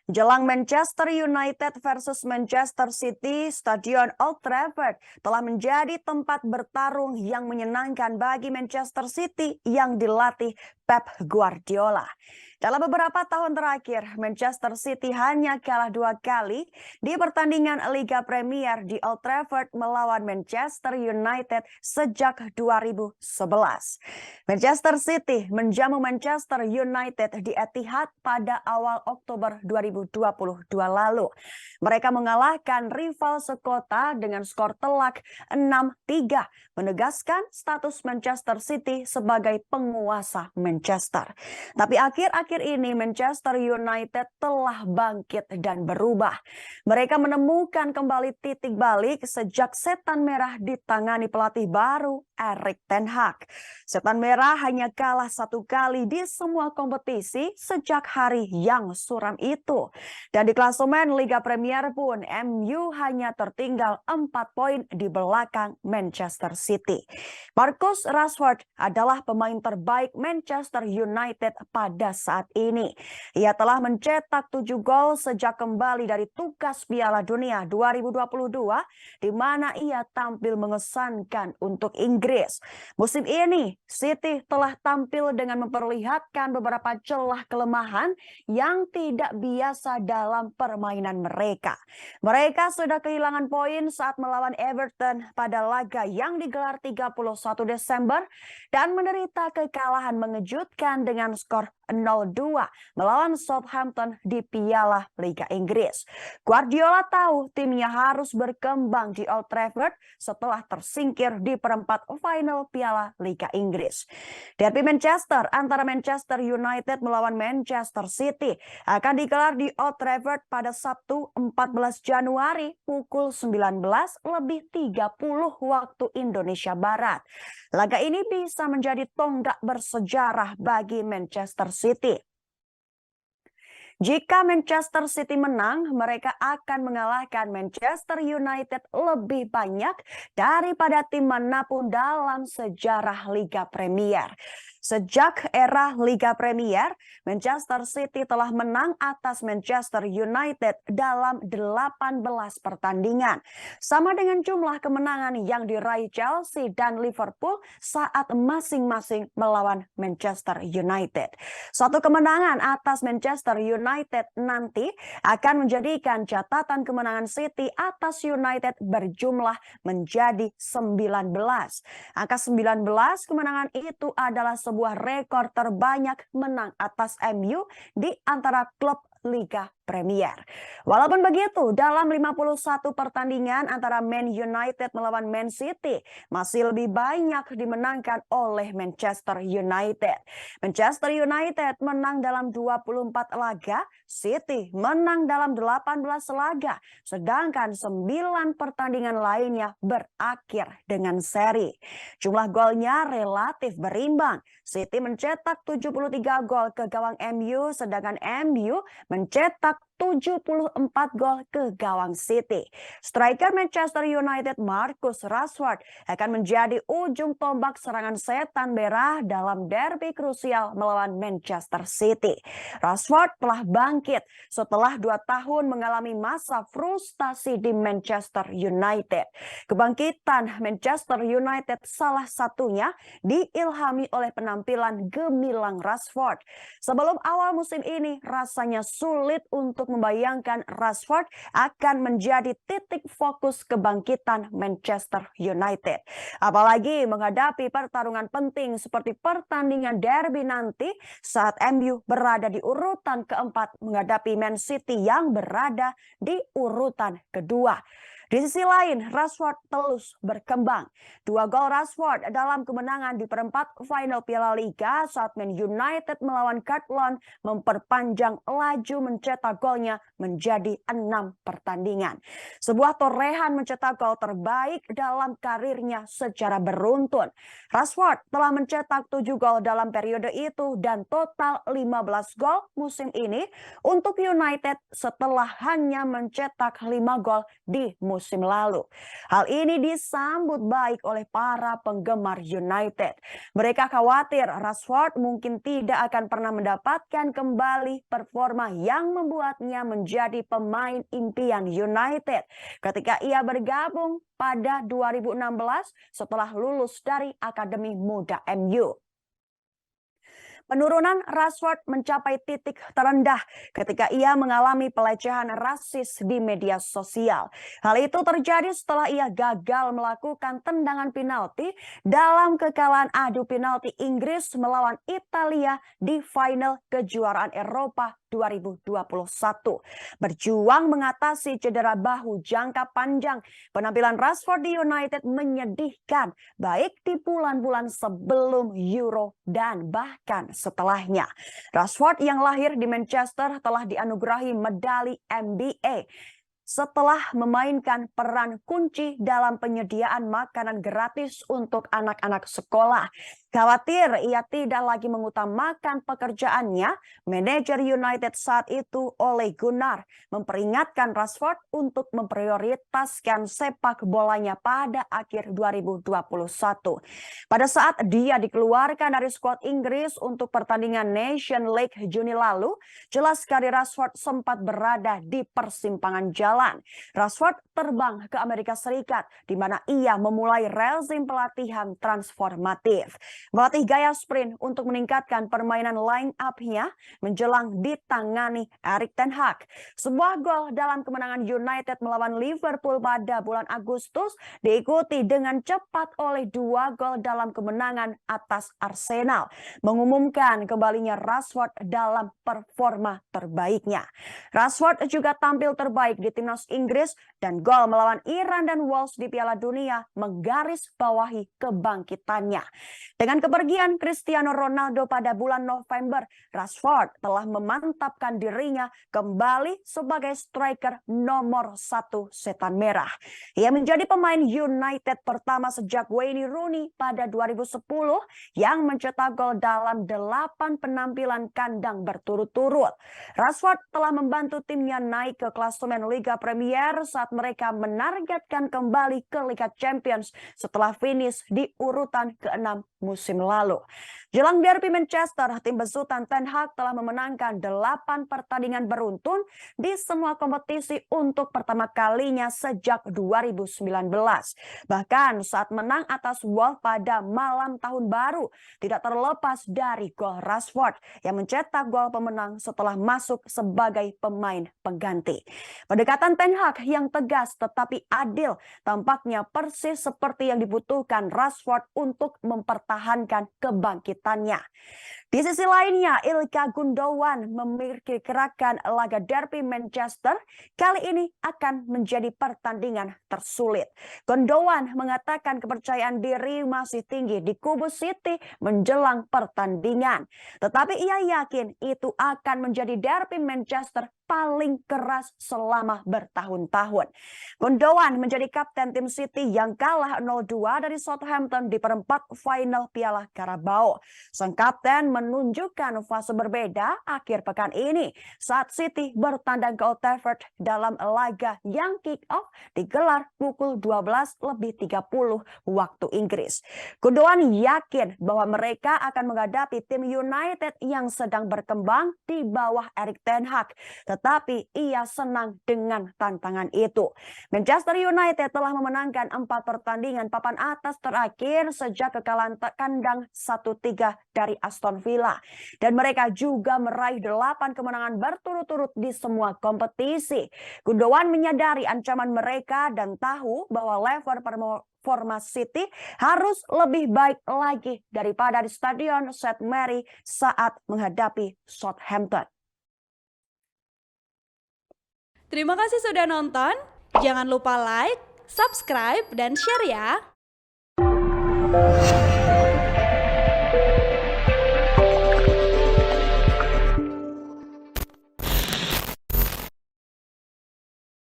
Jelang Manchester United versus Manchester City, Stadion Old Trafford telah menjadi tempat bertarung yang menyenangkan bagi Manchester City yang dilatih Pep Guardiola. Dalam beberapa tahun terakhir, Manchester City hanya kalah 2 kali di pertandingan Liga Premier di Old Trafford melawan Manchester United sejak 2011. Manchester City menjamu Manchester United di Etihad pada awal Oktober 2022 lalu. Mereka mengalahkan rival sekota dengan skor telak 6-3, menegaskan status Manchester City sebagai penguasa Manchester. Tapi akhir-akhir ini Manchester United telah bangkit dan berubah. Mereka menemukan kembali titik balik sejak setan merah ditangani pelatih baru Erik ten Hag. Setan merah hanya kalah 1 kali di semua kompetisi sejak hari yang suram itu. Dan di klasemen Liga Premier pun MU hanya tertinggal 4 poin di belakang Manchester City. Marcus Rashford adalah pemain terbaik Manchester United pada saat ini. Ia telah mencetak 7 gol sejak kembali dari tugas Piala Dunia 2022 di mana ia tampil mengesankan untuk Inggris. Musim ini City telah tampil dengan memperlihatkan beberapa celah kelemahan yang tidak biasa dalam permainan mereka. Mereka sudah kehilangan poin saat melawan Everton pada laga yang digelar 31 Desember dan menderita kekalahan mengejutkan dengan skor 0-2 melawan Southampton di Piala Liga Inggris. Guardiola tahu timnya harus berkembang di Old Trafford setelah tersingkir di perempat final Piala Liga Inggris. Derby Manchester antara Manchester United melawan Manchester City akan digelar di Old Trafford pada Sabtu 14 Januari pukul 19:30 waktu Indonesia Barat. Laga ini bisa menjadi tonggak bersejarah bagi Manchester City. Jika Manchester City menang, mereka akan mengalahkan Manchester United lebih banyak daripada tim manapun dalam sejarah Liga Premier. Sejak era Liga Premier, Manchester City telah menang atas Manchester United dalam 18 pertandingan. Sama dengan jumlah kemenangan yang diraih Chelsea dan Liverpool saat masing-masing melawan Manchester United. Satu kemenangan atas Manchester United nanti akan menjadikan catatan kemenangan City atas United berjumlah menjadi 19. Angka 19 kemenangan itu adalah sebuah rekor terbanyak menang atas MU di antara klub Liga Premier. Walaupun begitu, dalam 51 pertandingan antara Man United melawan Man City masih lebih banyak dimenangkan oleh Manchester United. Manchester United menang dalam 24 laga, City menang dalam 18 laga, sedangkan 9 pertandingan lainnya berakhir dengan seri. Jumlah golnya relatif berimbang. City mencetak 73 gol ke gawang MU, sedangkan MU mencetak 74 gol ke gawang City. Striker Manchester United Marcus Rashford akan menjadi ujung tombak serangan setan merah dalam derby krusial melawan Manchester City. Rashford telah bangkit setelah 2 tahun mengalami masa frustasi di Manchester United. Kebangkitan Manchester United salah satunya diilhami oleh penampilan gemilang Rashford. Sebelum awal musim ini rasanya sulit untuk membayangkan Rashford akan menjadi titik fokus kebangkitan Manchester United. Apalagi menghadapi pertarungan penting seperti pertandingan derby nanti saat MU berada di urutan keempat menghadapi Man City yang berada di urutan kedua. Di sisi lain, Rashford terus berkembang. 2 gol Rashford dalam kemenangan di perempat final Piala Liga saat Man United melawan Carlton memperpanjang laju mencetak golnya menjadi 6 pertandingan. Sebuah torehan mencetak gol terbaik dalam karirnya secara beruntun. Rashford telah mencetak 7 gol dalam periode itu dan total 15 gol musim ini untuk United setelah hanya mencetak 5 gol di musim musim lalu. Hal ini disambut baik oleh para penggemar United. Mereka khawatir Rashford mungkin tidak akan pernah mendapatkan kembali performa yang membuatnya menjadi pemain impian United ketika ia bergabung pada 2016 setelah lulus dari Akademi Muda MU. Penurunan Rashford mencapai titik terendah ketika ia mengalami pelecehan rasis di media sosial. Hal itu terjadi setelah ia gagal melakukan tendangan penalti dalam kekalahan adu penalti Inggris melawan Italia di final kejuaraan Eropa 2021. Berjuang mengatasi cedera bahu jangka panjang, penampilan Rashford di United menyedihkan baik di bulan-bulan sebelum Euro dan bahkan setelahnya. Rashford yang lahir di Manchester telah dianugerahi medali NBA setelah memainkan peran kunci dalam penyediaan makanan gratis untuk anak-anak sekolah. Khawatir ia tidak lagi mengutamakan pekerjaannya, manajer United saat itu Ole Gunnar memperingatkan Rashford untuk memprioritaskan sepak bolanya pada akhir 2021. Pada saat dia dikeluarkan dari skuad Inggris untuk pertandingan Nation League Juni lalu, jelas karir Rashford sempat berada di persimpangan jalan. Rashford terbang ke Amerika Serikat, di mana ia memulai rezim pelatihan transformatif. Melatih gaya sprint untuk meningkatkan permainan line up-nya menjelang ditangani Erik ten Hag. Sebuah gol dalam kemenangan United melawan Liverpool pada bulan Agustus diikuti dengan cepat oleh 2 gol dalam kemenangan atas Arsenal, mengumumkan kembalinya Rashford dalam performa terbaiknya. Rashford juga tampil terbaik di timnas Inggris dan gol melawan Iran dan Wales di Piala Dunia menggarisbawahi kebangkitannya. Dengan kepergian Cristiano Ronaldo pada bulan November, Rashford telah memantapkan dirinya kembali sebagai striker nomor 1 setan merah. Ia menjadi pemain United pertama sejak Wayne Rooney pada 2010 yang mencetak gol dalam 8 penampilan kandang berturut-turut. Rashford telah membantu timnya naik ke klasemen Liga Premier saat mereka menargetkan kembali ke Liga Champions setelah finish di urutan ke-6 musim lalu. Jelang derby Manchester, tim besutan Ten Hag telah memenangkan 8 pertandingan beruntun di semua kompetisi untuk pertama kalinya sejak 2019. Bahkan saat menang atas Wolves pada malam tahun baru, tidak terlepas dari gol Rashford yang mencetak gol pemenang setelah masuk sebagai pemain pengganti. Pendekatan Ten Hag yang tegas tetapi adil tampaknya persis seperti yang dibutuhkan Rashford untuk mempertahankan kebangkitannya. Di sisi lainnya, Ilkay Gundogan memperkirakan laga derby Manchester kali ini akan menjadi pertandingan tersulit. Gundogan mengatakan kepercayaan diri masih tinggi di kubu City menjelang pertandingan. Tetapi ia yakin itu akan menjadi derby Manchester paling keras selama bertahun-tahun. Gundogan menjadi kapten tim City yang kalah 0-2 dari Southampton di perempat final Piala Carabao. Sang kapten menunjukkan fase berbeda akhir pekan ini saat City bertandang ke Old Trafford dalam laga yang kick-off digelar pukul 12:30 waktu Inggris. Gundogan yakin bahwa mereka akan menghadapi tim United yang sedang berkembang di bawah Erik ten Hag, tetapi ia senang dengan tantangan itu. Manchester United telah memenangkan 4 pertandingan papan atas terakhir sejak kekalahan kandang 1-3 dari Aston Villa. Dan mereka juga meraih 8 kemenangan berturut-turut di semua kompetisi. Gundogan menyadari ancaman mereka dan tahu bahwa level performa City harus lebih baik lagi daripada di Stadion St Mary saat menghadapi Southampton. Terima kasih sudah nonton. Jangan lupa like, subscribe, dan share ya.